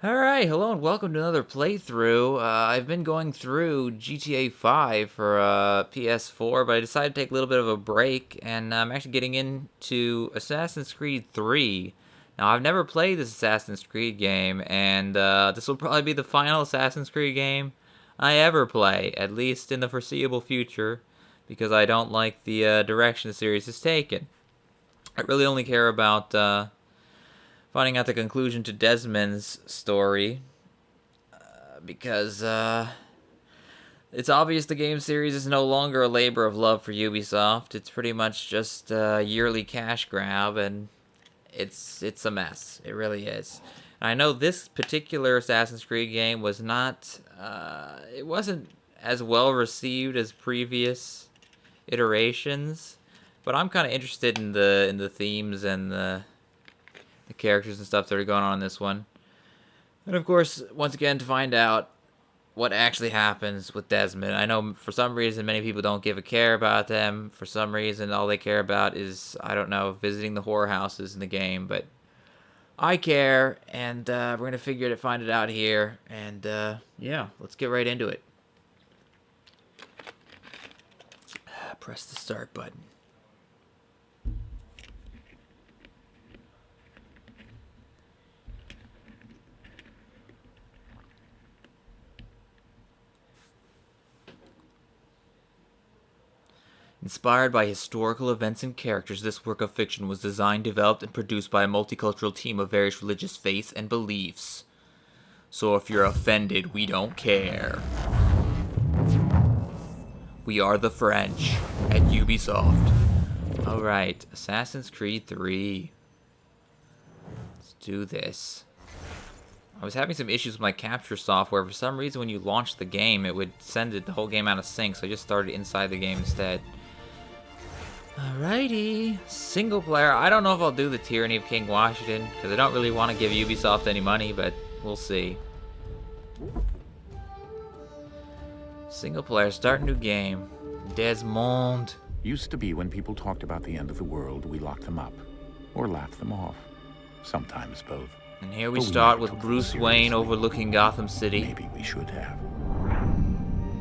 Alright, hello and welcome to another playthrough. I've been going through GTA 5 for PS4, but I decided to take a little bit of a break, and I'm actually getting into Assassin's Creed 3. Now, I've never played this Assassin's Creed game, and this will probably be the final Assassin's Creed game I ever play, at least in the foreseeable future, because I don't like the direction the series has taken. I really only care about finding out the conclusion to Desmond's story, because it's obvious the game series is no longer a labor of love for Ubisoft. It's pretty much just a yearly cash grab, and it's a mess. It really is. And I know this particular Assassin's Creed game was not, it wasn't as well received as previous iterations, but I'm kind of interested in the themes and the characters and stuff that are going on in this one. And of course, once again, to find out what actually happens with Desmond. I know for some reason many people don't give a care about them. For some reason, all they care about is, I don't know, visiting the whorehouses in the game. But I care, and we're going to find it out here. And yeah, let's get right into it. Press the start button. Inspired by historical events and characters, this work of fiction was designed, developed, and produced by a multicultural team of various religious faiths and beliefs. So if you're offended, we don't care. We are the French at Ubisoft. Alright, Assassin's Creed 3. Let's do this. I was having some issues with my capture software. For some reason, when you launched the game, it would send the whole game out of sync, so I just started inside the game instead. Alrighty, single player. I don't know if I'll do the Tyranny of King Washington, because I don't really want to give Ubisoft any money, but we'll see. Single player, start new game. Desmond. Used to be when people talked about the end of the world, we locked them up, or laughed them off. Sometimes both. And here we start with Bruce Wayne overlooking Gotham City. Maybe we should have.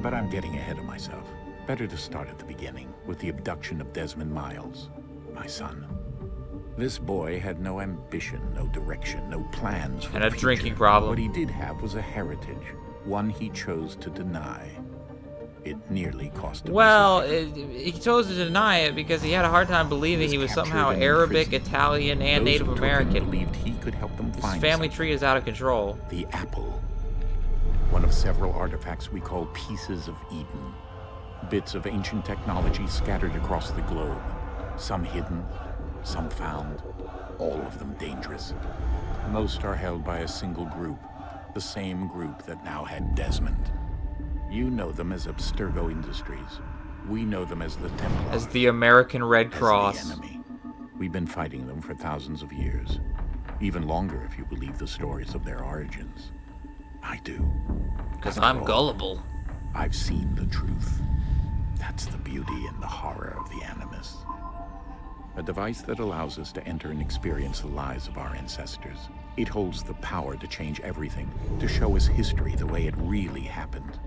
But I'm getting ahead of myself. Better to start at the beginning, with the abduction of Desmond Miles, my son. This boy had no ambition, no direction, no plans for and the a future. drinking problem. What he did have was a heritage, one he chose to deny. It nearly cost him his life. He chose to deny it because he had a hard time believing he was somehow Arabic, Italian, and Native American. Believed he could help them find his family tree is out of control. The apple. One of several artifacts we call pieces of Eden. Bits of ancient technology scattered across the globe. Some hidden, some found, all of them dangerous. Most are held by a single group, the same group that now had Desmond. You know them as Abstergo Industries. We know them as the Templars. As the American Red Cross. As the enemy. We've been fighting them for thousands of years. Even longer if you believe the stories of their origins. I do. Because I'm gullible. I've seen the truth. That's the beauty and the horror of the Animus. A device that allows us to enter and experience the lives of our ancestors. It holds the power to change everything, to show us history the way it really happened.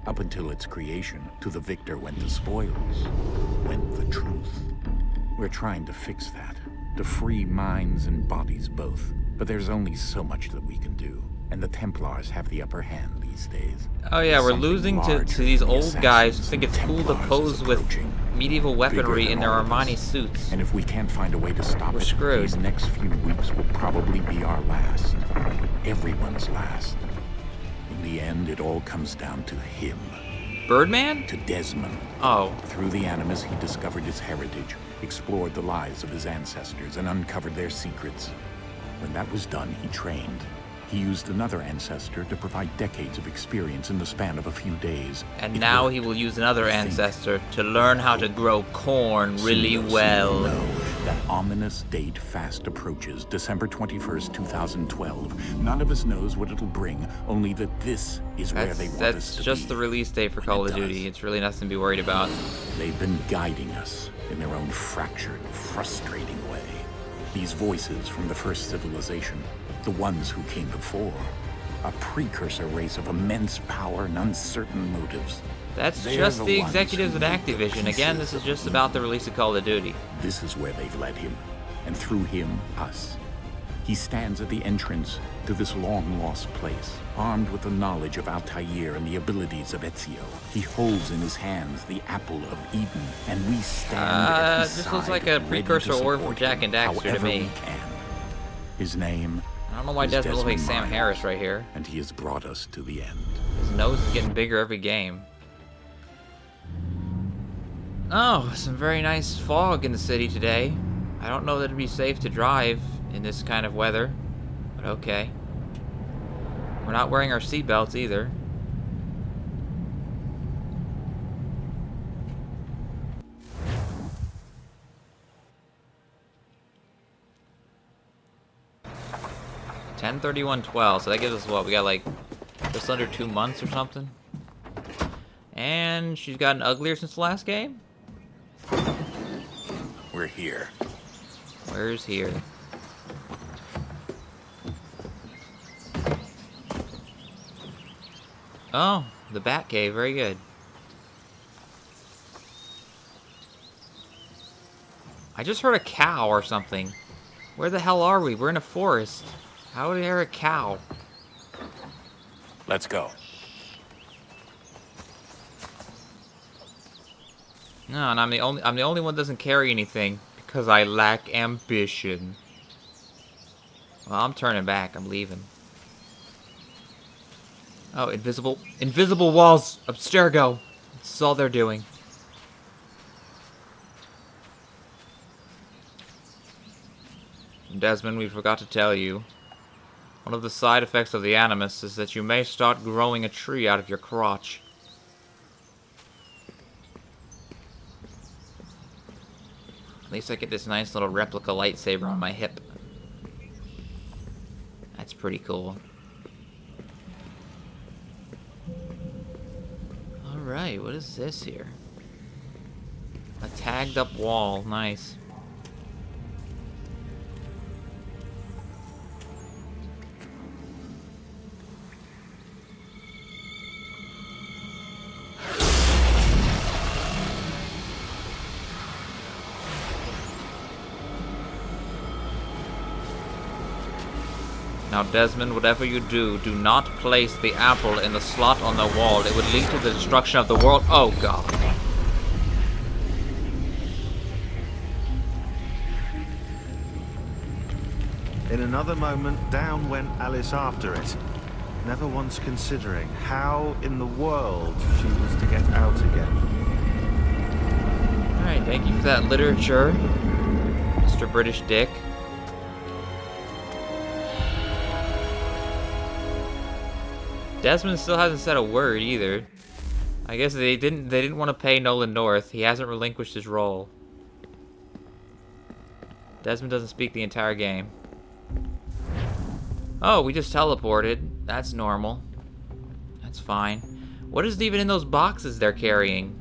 Up until its creation, to the victor went the spoils, went the truth. We're trying to fix that, to free minds and bodies both. But there's only so much that we can do, and the Templars have the upper hand these days. Oh yeah, we're losing to these old guys who think it's cool to pose with medieval weaponry in their Armani suits. And if we can't find a way to stop it, screwed. These next few weeks will probably be our last. Everyone's last. In the end, it all comes down to him. Birdman? To Desmond. Oh. Through the Animus, he discovered his heritage, explored the lives of his ancestors, and uncovered their secrets. When that was done, he trained. He used another ancestor to provide decades of experience in the span of a few days. And now he will use another ancestor to learn how to grow corn really well. No, that ominous date fast approaches, December 21st, 2012. None of us knows what it'll bring, only that this is where they want us to be. That's just the release date for Call of Duty. It's really nothing to be worried about. They've been guiding us in their own fractured, frustrating way. These voices from the first civilization, the ones who came before, A precursor race of immense power and uncertain motives. That's They're just the ones executives who at make the Activision. Again, this is just about the release of Call of Duty. This is where they've led him, and through him, us. He stands at the entrance to this long-lost place, armed with the knowledge of Altair and the abilities of Ezio. He holds in his hands the apple of Eden, and we stand at his this side, looks like a ready precursor to order from support Jack him and Daxter to however me. we can. His name I don't know why is Desmond looks like Desmond Sam Miles, Harris right here. and he has brought us to the end. His nose is getting bigger every game. Oh, some very nice fog in the city today. I don't know that it'd be safe to drive in this kind of weather, but okay. We're not wearing our seatbelts either. $10/31/12, so that gives us what? We got like just under 2 months or something. And she's gotten uglier since the last game? We're here. Where's here? Oh, the Batcave, very good. I just heard a cow or something. Where the hell are we? We're in a forest. How would I hear a cow? Let's go. No, and I'm the only one that doesn't carry anything because I lack ambition. Well, I'm turning back. I'm leaving. Oh, invisible walls. Abstergo. That's all they're doing. Desmond, we forgot to tell you. One of the side effects of the Animus is that you may start growing a tree out of your crotch. At least I get this nice little replica lightsaber on my hip. That's pretty cool. Alright, what is this here? A tagged up wall, nice. Now, Desmond, whatever you do, do not place the apple in the slot on the wall. It would lead to the destruction of the world. Oh, God. In another moment, down went Alice after it, never once considering how in the world she was to get out again. Alright, thank you for that literature, Mr. British Dick. Desmond still hasn't said a word either. I guess they didn't want to pay Nolan North. He hasn't relinquished his role. Desmond doesn't speak the entire game. Oh, we just teleported. That's normal. That's fine. What is even in those boxes they're carrying?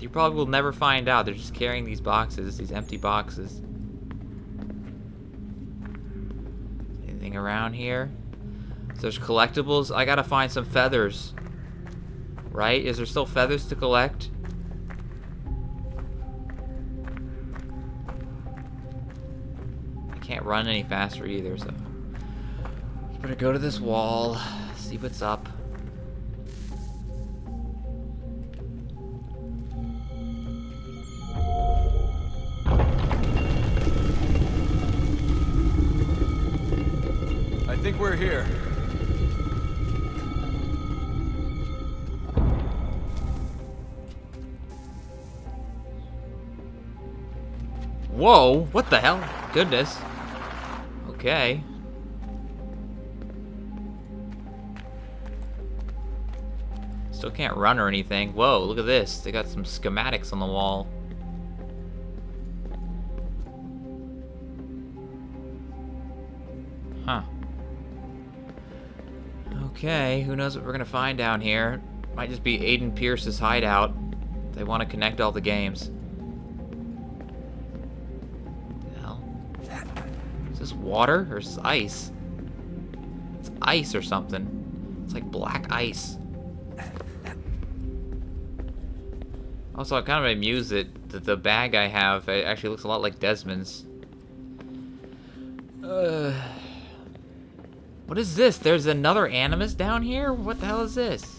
You probably will never find out. They're just carrying these boxes, these empty boxes. Anything around here? So there's collectibles. I gotta find some feathers. Right? Is there still feathers to collect? I can't run any faster either, so... Better go to this wall, see what's up. I think we're here. Whoa, what the hell? Goodness. Okay. Still can't run or anything. Whoa, look at this. They got some schematics on the wall. Huh. Okay, who knows what we're gonna find down here. Might just be Aiden Pierce's hideout. They want to connect all the games. What the hell? Is this water or is this ice? It's ice or something. It's like black ice. Also, I'm kind of amused that the bag I have actually looks a lot like Desmond's. What is this? There's another Animus down here? What the hell is this?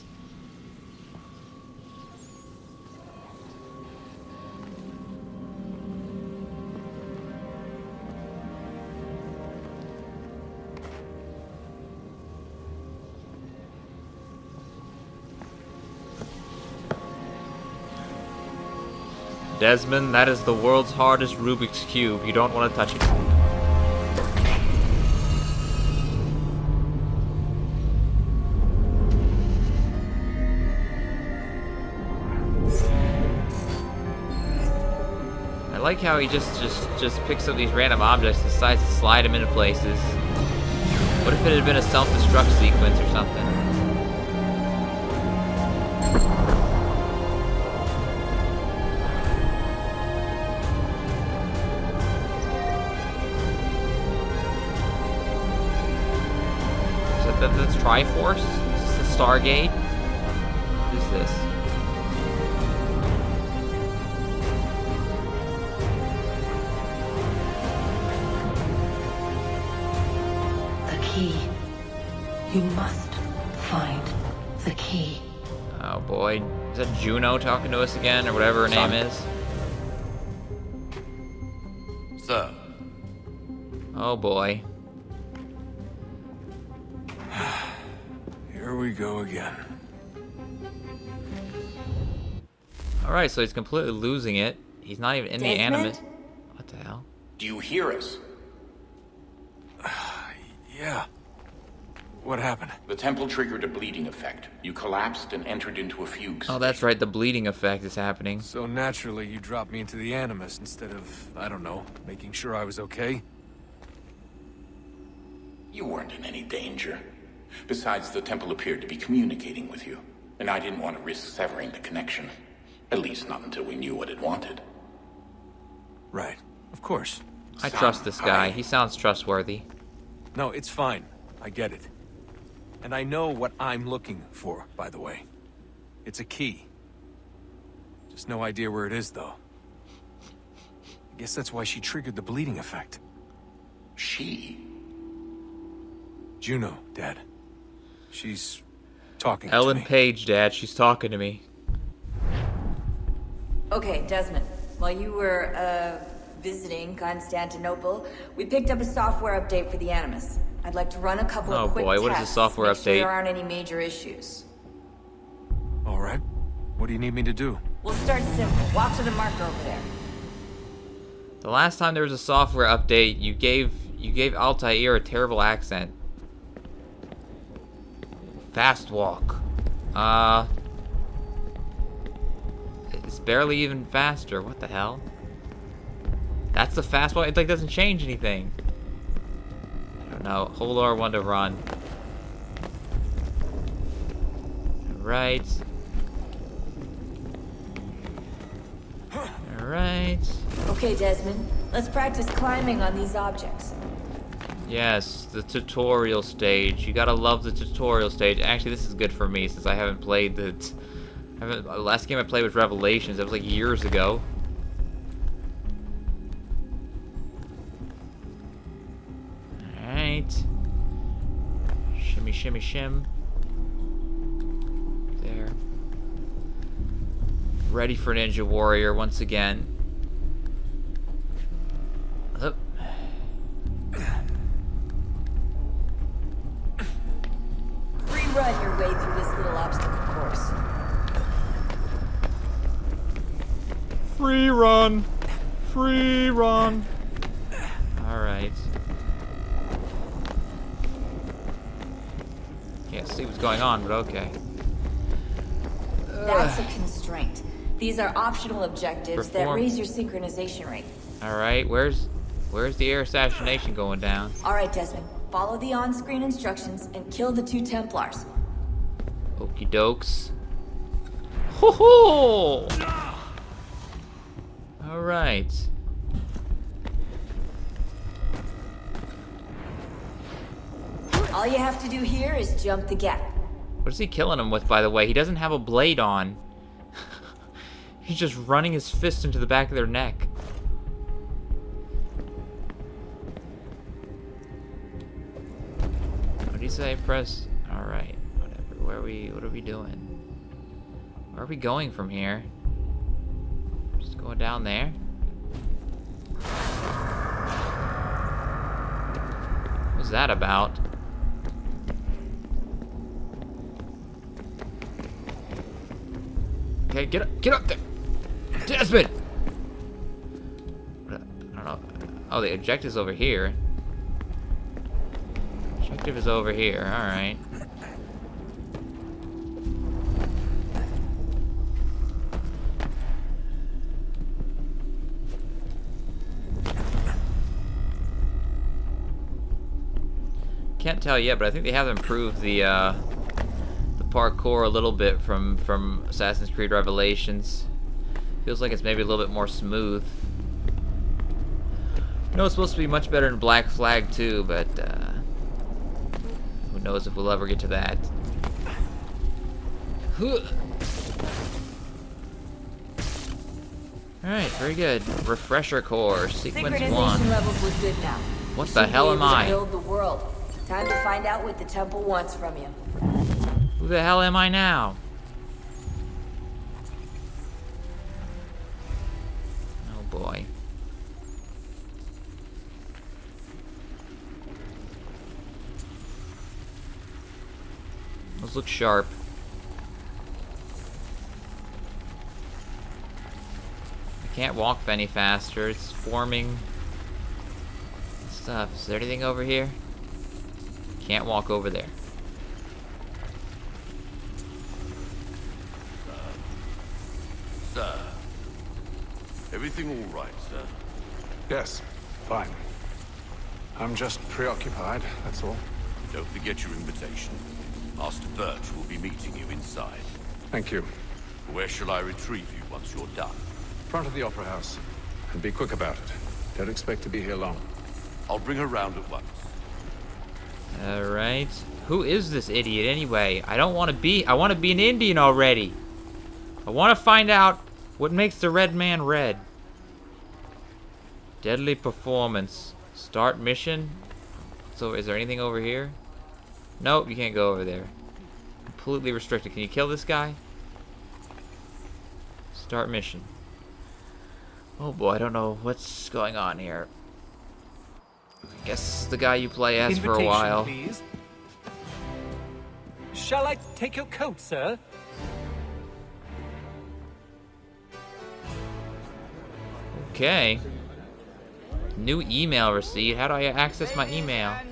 Desmond, that is the world's hardest Rubik's Cube. You don't want to touch it. I like how he just picks up these random objects and decides to slide them into places. What if it had been a self-destruct sequence or something? That's Triforce? Is this the Stargate? What is this? The key. You must find the key. Oh boy. Is that Juno talking to us again, or whatever her name is? Sir. Oh boy. Here we go again. Alright, so he's completely losing it. He's not even in the Desmond? Animus. What the hell? Do you hear us? Yeah. What happened? The temple triggered a bleeding effect. You collapsed and entered into a fugue. Oh, that's right, the bleeding effect is happening. So naturally, you dropped me into the Animus instead of, I don't know, making sure I was okay? You weren't in any danger. Besides, the temple appeared to be communicating with you, and I didn't want to risk severing the connection. At least not until we knew what it wanted. Right. Of course. I trust this guy. He sounds trustworthy. No, it's fine. I get it. And I know what I'm looking for, by the way. It's a key. Just no idea where it is, though. I guess that's why she triggered the bleeding effect. She? Juno, Dad. She's talking to Ellen me. Page, Dad. She's talking to me. Okay, Desmond. While you were, visiting Constantinople, we picked up a software update for the Animus. I'd like to run a couple Oh of quick boy, what is the tests, software make sure update? there aren't any major issues. All right. What do you need me to do? We'll start simple. Walk to the marker over there. The last time there was a software update, you gave Altair a terrible accent. Fast walk. It's barely even faster. What the hell? That's the fast walk? It like doesn't change anything. I don't know. Hold R1 to run. Right. Alright. Okay, Desmond. Let's practice climbing on these objects. Yes, the tutorial stage. You gotta love the tutorial stage. Actually, this is good for me since I haven't played the... last game I played was Revelations. That was like years ago. Alright. Shimmy, shimmy, shim. There. Ready for Ninja Warrior once again. Up. Rerun your way through this little obstacle course. Free run. Free run. Alright. Can't see what's going on, but okay. That's a constraint. These are optional objectives that Perform. raise your synchronization rate. Alright, where's the air assassination going down? Alright, Desmond. Follow the on-screen instructions and kill the 2 Templars. Okie dokes. Ho ho! Alright. All you have to do here is jump the gap. What is he killing him with, by the way? He doesn't have a blade on. He's just running his fist into the back of their neck. What do you say? Press. Alright, whatever. What are we doing? Where are we going from here? Just going down there? What's that about? Okay, get up there! Desmond! I don't know. Oh, the objective's over here. Objective is over here, alright. Can't tell yet, but I think they have improved the parkour a little bit from Assassin's Creed Revelations. Feels like it's maybe a little bit more smooth. I know it's supposed to be much better in Black Flag too, but who knows if we'll ever get to that. Alright, very good. Refresher core, sequence 1. Synchronization levels look good now. What You the should hell be am able to I? Build the world. Time to find out what the temple wants from you. Who the hell am I now? Oh boy. Those look sharp. I can't walk any faster. It's forming stuff. Is there anything over here? Can't walk over there. Sir. Everything all right, sir? Yes, fine. I'm just preoccupied, that's all. Don't forget your invitation. Master Birch will be meeting you inside. Thank you. Where shall I retrieve you once you're done? Front of the Opera House. And be quick about it. Don't expect to be here long. I'll bring her round at once. Alright. Who is this idiot anyway? I want to be an Indian already. I want to find out what makes the red man red. Deadly performance. Start mission. So is there anything over here? Nope, you can't go over there. Completely restricted. Can you kill this guy? Start mission. Oh boy, I don't know what's going on here. I guess this is the guy you play as for a while. Please. Shall I take your coat, sir? Okay. New email receipt. How do I access my email? How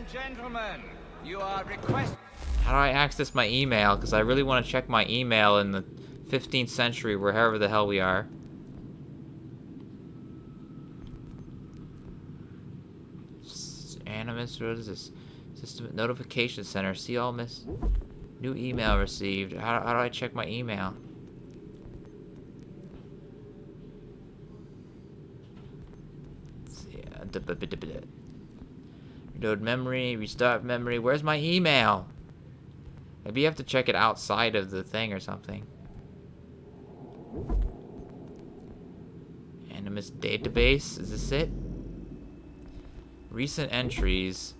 do I access my email? Because I really want to check my email in the 15th century, wherever the hell we are. Animus, what is this? System notification center. See all miss. New email received. How do I check my email? Reload memory, restart memory. Where's my email? Maybe you have to check it outside of the thing or something. Animus database. Is this it? Recent entries.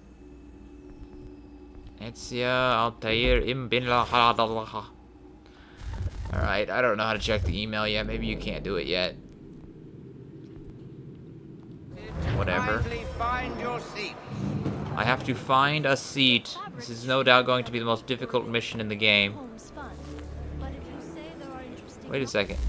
Altair bin Alright, I don't know how to check the email yet. Maybe you can't do it yet. Whatever. I have to find a seat. This is no doubt going to be the most difficult mission in the game. Wait a second.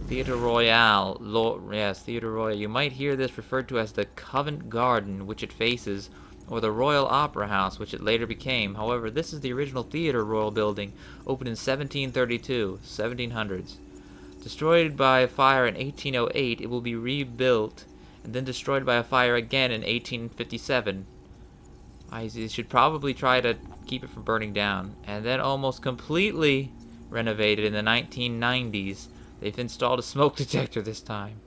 Theatre Royale. Yes, Theatre Royale. You might hear this referred to as the Covent Garden, which it faces, or the Royal Opera House, which it later became. However, this is the original Theatre Royal building, opened in 1732, 1700s. Destroyed by a fire in 1808, it will be rebuilt, and then destroyed by a fire again in 1857. I should probably try to keep it from burning down. And then almost completely renovated in the 1990s. They've installed a smoke detector this time.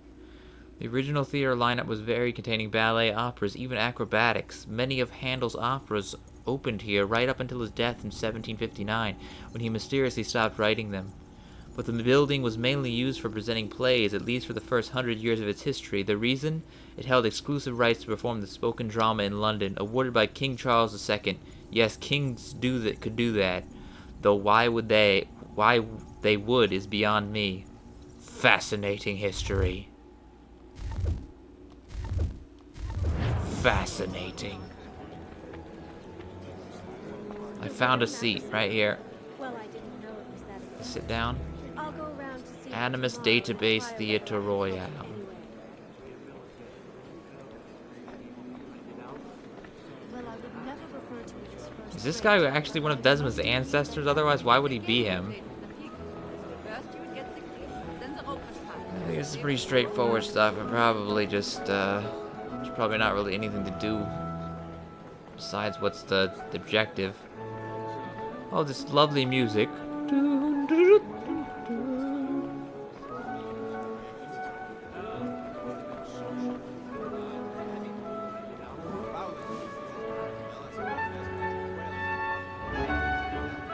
The original theater lineup was varied, containing ballet, operas, even acrobatics. Many of Handel's operas opened here right up until his death in 1759, when he mysteriously stopped writing them. But the building was mainly used for presenting plays, at least for the first 100 years of its history. The reason? It held exclusive rights to perform the spoken drama in London, awarded by King Charles II. Yes, kings could do that. Though why they would is beyond me. Fascinating history. Fascinating. I found a seat right here. Well, I didn't know it was that. Sit down. I'll go around to see Animus tomorrow. Database Theatre Royale. Well, I would never refer to it as first Is this guy actually one of Desmond's ancestors? Otherwise, why would he be him? I think this is pretty straightforward stuff, and probably just, there's probably not really anything to do besides what's the objective. Oh, this lovely music.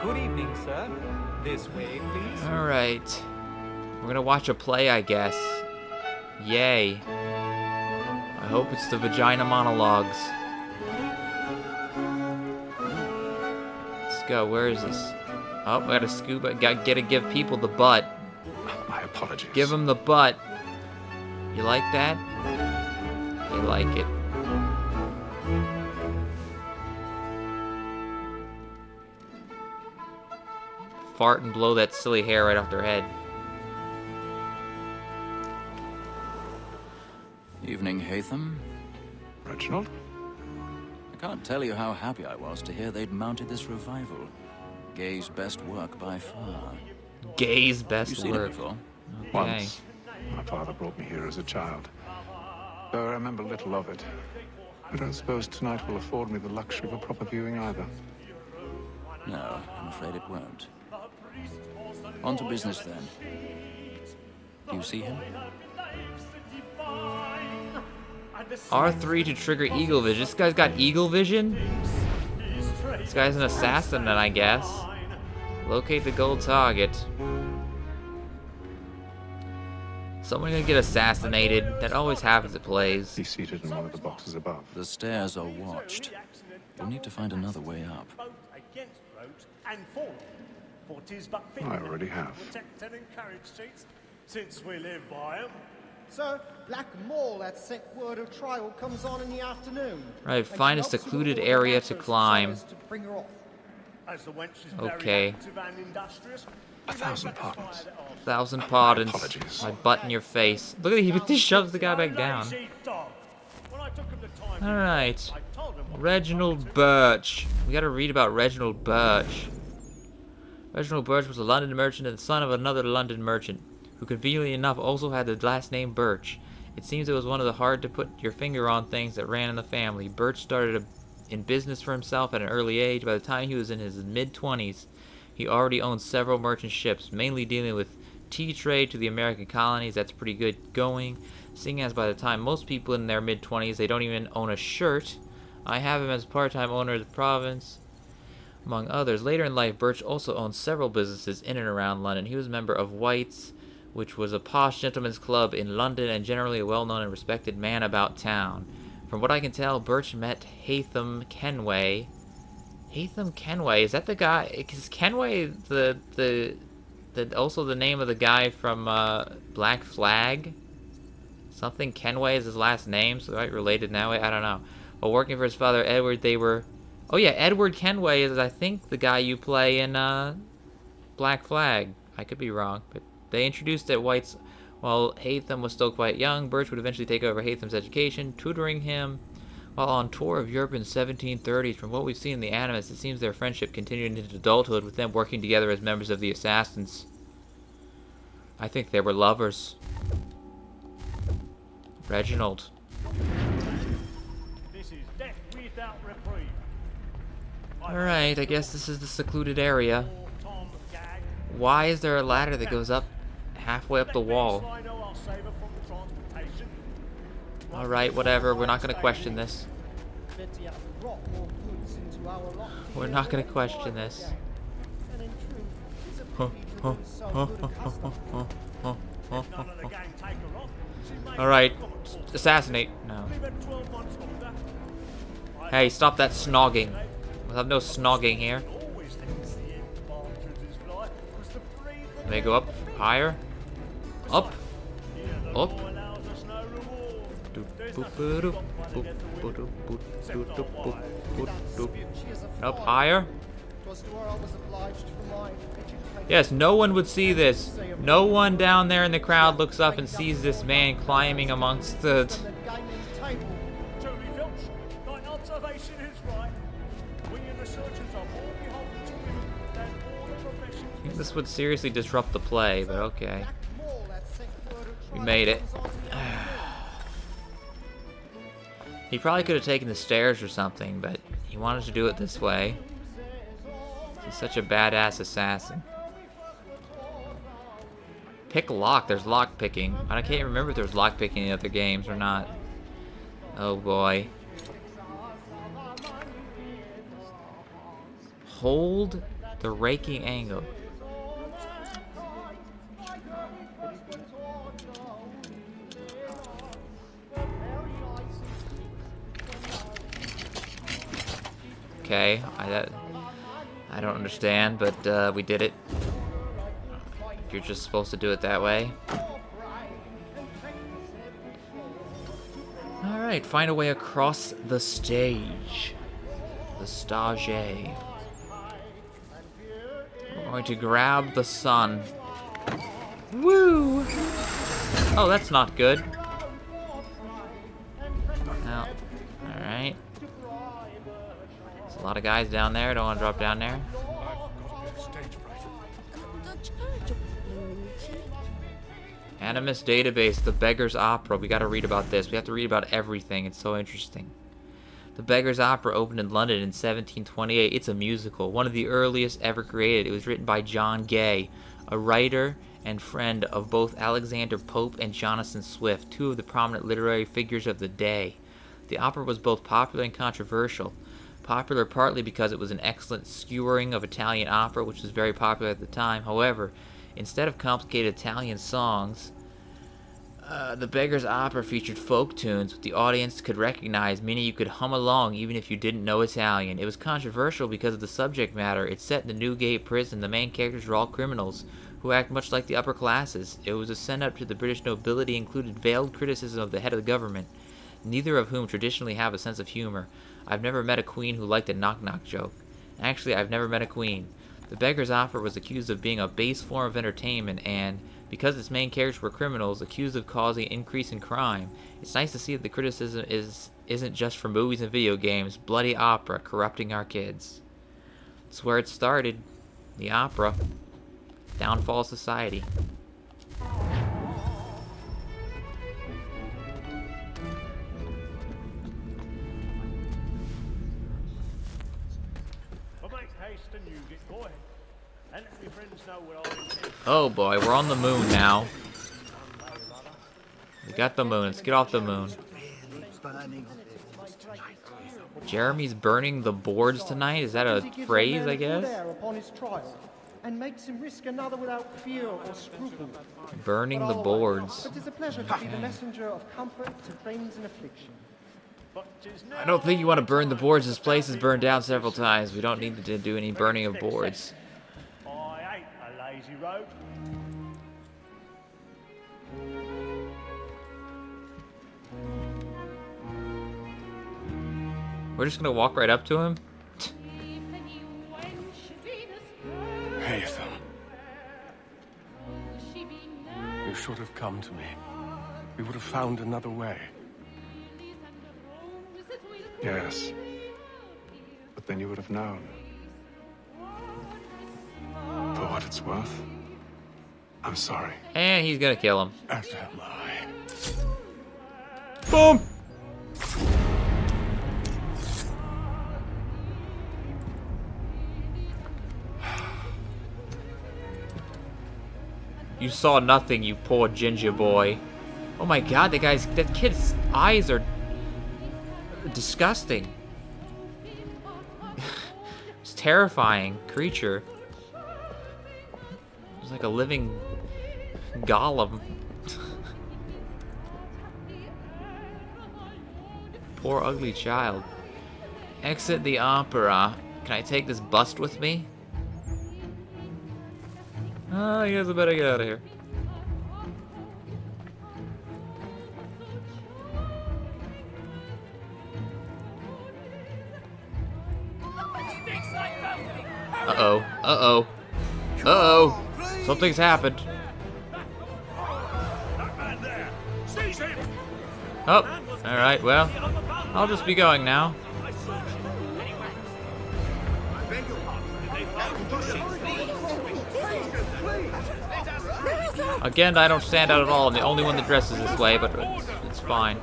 Good evening, sir. This way, please. Alright. We're gonna watch a play, I guess. Yay. I hope it's the Vagina Monologues. Let's go. Where is this? Oh, we gotta scuba. Gotta give people the butt. My apologies. Give them the butt. You like that? You like it. Fart and blow that silly hair right off their head. Evening, Haytham. Reginald? I can't tell you how happy I was to hear they'd mounted this revival. Gay's best work by far. Gay's best You've seen work. it before? Okay. Once. My father brought me here as a child. Though I remember little of it. I don't suppose tonight will afford me the luxury of a proper viewing either. No, I'm afraid it won't. On to business, then. Do you see him? R3 to trigger eagle vision. This guy's got eagle vision? This guy's an assassin then, I guess. Locate the gold target. Someone gonna get assassinated. That always happens at plays. He's seated in one of the boxes above. The stairs are watched. We'll need to find another way up. I already have. Since we live by 'em. Sir, Black Mole had sent word of trial comes on in the afternoon. Right, find a secluded area to climb. Okay. 1,000 pardons. 1,000 pardons. Apologies. My butt in your face. Look at he just shoves the guy back down. Alright. Reginald Birch. We gotta read about Reginald Birch. Reginald Birch was a London merchant and the son of another London merchant, who conveniently enough also had the last name Birch. It seems it was one of the hard to put your finger on things that ran in the family. Birch started in business for himself at an early age. By the time he was in his mid-20s, he already owned several merchant ships, mainly dealing with tea trade to the American Colonies. That's pretty good going, seeing as by the time most people in their mid-20s, they don't even own a shirt. I have him as part-time owner of the province, among others. Later in life, Birch also owned several businesses in and around London. He was a member of White's, which was a posh gentleman's club in London and generally a well-known and respected man about town. From what I can tell, Birch met Haytham Kenway. Haytham Kenway, is that the guy? Is Kenway the also the name of the guy from Black Flag? Something Kenway is his last name, so right related now. I don't know. While working for his father Edward, they were. Oh yeah, Edward Kenway is I think the guy you play in Black Flag. I could be wrong, but they introduced at White's while Haytham was still quite young. Birch would eventually take over Haytham's education, tutoring him while on tour of Europe in 1730s. From what we've seen in the Animus, it seems their friendship continued into adulthood, with them working together as members of the Assassins. I think they were lovers. Reginald. Alright, I guess this is the secluded area. Why is there a ladder that goes up halfway up the wall? Alright, whatever, we're not gonna question this. We're not gonna question this. Alright, assassinate. No. Hey, stop that snogging. We'll have no snogging here. Let me go up higher. Up. Up. Up higher. Yes, no one would see this. No one down there in the crowd looks up and sees this man climbing amongst the... I think this would seriously disrupt the play, but okay. We made it. He probably could have taken the stairs or something, but he wanted to do it this way. He's such a badass assassin. Pick lock. There's lock picking. I can't remember if there was lock picking in other games or not. Oh boy. Hold the raking angle. Okay, I don't understand, but we did it. If you're just supposed to do it that way. Alright, find a way across the stage. The stage. We're going to grab the sun. Woo! Oh, that's not good. Well, alright. There's a lot of guys down there. Don't want to drop down there. Animus database, the Beggar's Opera. We gotta read about this. We have to read about everything. It's so interesting. The Beggar's Opera opened in London in 1728. It's a musical, one of the earliest ever created. It was written by John Gay, a writer and friend of both Alexander Pope and Jonathan Swift, two of the prominent literary figures of the day. The opera was both popular and controversial. Popular partly because it was an excellent skewering of Italian opera, which was very popular at the time. However, instead of complicated Italian songs, the Beggar's Opera featured folk tunes which the audience could recognize, meaning you could hum along even if you didn't know Italian. It was controversial because of the subject matter. It's set in the Newgate prison. The main characters were all criminals who act much like the upper classes. It was a send-up to the British nobility, included veiled criticism of the head of the government, neither of whom traditionally have a sense of humor. I've never met a queen who liked a knock-knock joke. Actually, I've never met a queen. The Beggar's Opera was accused of being a base form of entertainment and, because its main characters were criminals, accused of causing an increase in crime. It's nice to see that the criticism isn't just for movies and video games. Bloody opera corrupting our kids. That's where it started. The opera. Downfall of society. Oh boy, we're on the moon now. We got the moon. Let's get off the moon. Jeremy's burning the boards tonight? Is that a phrase, I guess? Burning the boards. I don't think you want to burn the boards. This place has burned down several times. We don't need to do any burning of boards. Road. We're just gonna walk right up to him? Hey, Ethan. You should have come to me. We would have found another way. Yes. But then you would have known. For what it's worth, I'm sorry. And he's gonna kill him. As am I. Boom! You saw nothing, you poor ginger boy. Oh my god, that kid's eyes are disgusting. terrifying creature. It's like a living golem. Poor ugly child. Exit the opera. Can I take this bust with me? Oh, you guys better get out of here. Uh-oh. Uh-oh. Uh-oh. Something's happened. Oh, alright, well, I'll just be going now. Again, I don't stand out at all. I'm the only one that dresses this way, but it's fine.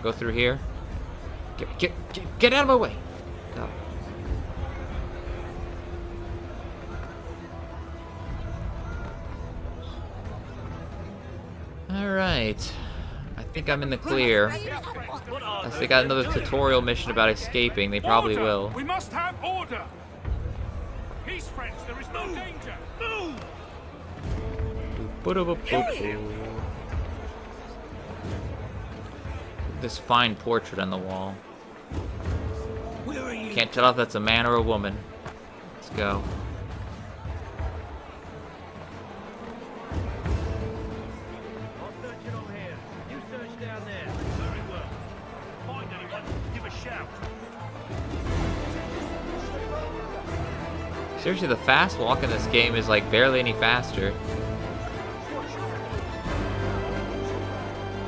Go through here. Get out of my way. Go. Alright. I think I'm in the clear. Unless they got another tutorial mission about escaping, they probably will. We must have order. Peace, friends. There is no danger. Move. This fine portrait on the wall. Can't tell if that's a man or a woman. Let's go. Seriously, the fast walk in this game is like barely any faster.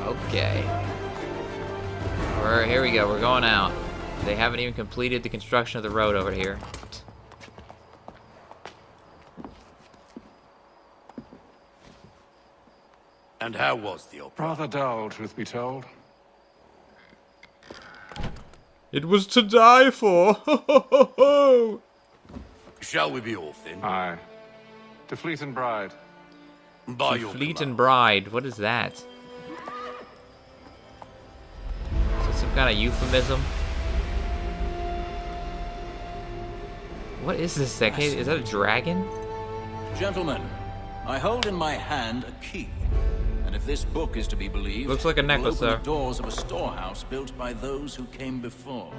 Okay. Here we go, we're going out. They haven't even completed the construction of the road over here. And how was the opera? Rather dull, truth be told. It was to die for. Shall we be off then? Aye. To Fleet and Bride. By To your Fleet command. and Bride, what is that? Is it some kind of euphemism? What is this thing? Is that a dragon? Gentlemen, I hold in my hand a key. And if this book is to be believed, Looks like a necklace, it will sir. open the doors of a storehouse built by those who came before.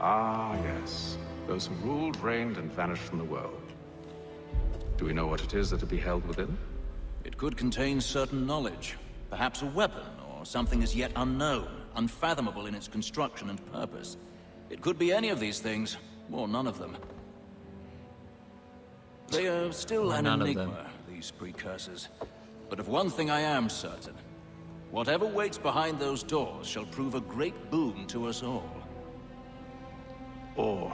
Ah, yes. Those who ruled, reigned, and vanished from the world. Do we know what it is that will be held within? It could contain certain knowledge, perhaps a weapon, or something as yet unknown, unfathomable in its construction and purpose. It could be any of these things, or none of them. They are still Or an none of enigma, them. these precursors. But of one thing I am certain. Whatever waits behind those doors shall prove a great boon to us all. Or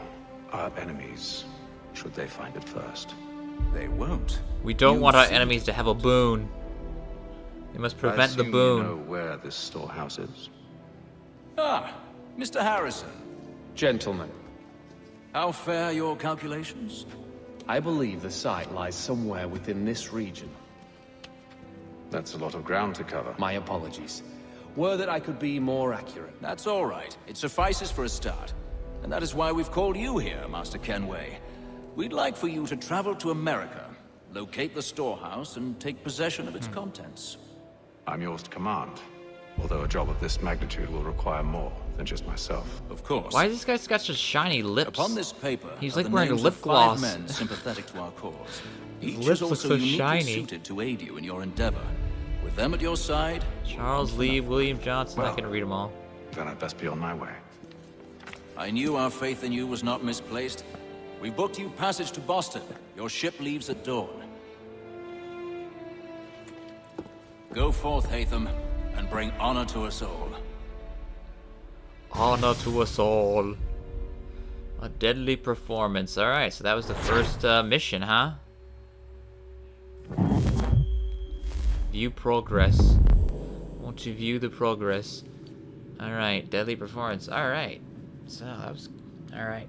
our enemies, should they find it first? They won't. We don't You want our see. enemies to have a boon. We must prevent the I assume boon. You know where this storehouse is? Ah, Mr. Harrison. Gentlemen, How fare your calculations? I believe the site lies somewhere within this region. That's a lot of ground to cover. My apologies. Were that I could be more accurate. That's all right. It suffices for a start. And that is why we've called you here, Master Kenway. We'd like for you to travel to America, locate the storehouse, and take possession of its contents. I'm yours to command. Although a job of this magnitude will require more than just myself. Of course. Why has this guy got such shiny lips? Upon this paper, He's are like the wearing a names lip of 5 gloss. men sympathetic to our cause. His Each lips is look also so uniquely shiny. suited to aid you in your endeavor. With them at your side, Charles Lee, William Johnson. I Well. can read them all. Then I'd best be on my way. I knew our faith in you was not misplaced. We booked you passage to Boston. Your ship leaves at dawn. Go forth, Hatham, and bring honor to us all. Honor to us all. A deadly performance. Alright, so that was the first mission, huh? View progress. Want to view the progress. Alright, deadly performance. Alright. So that was... Alright.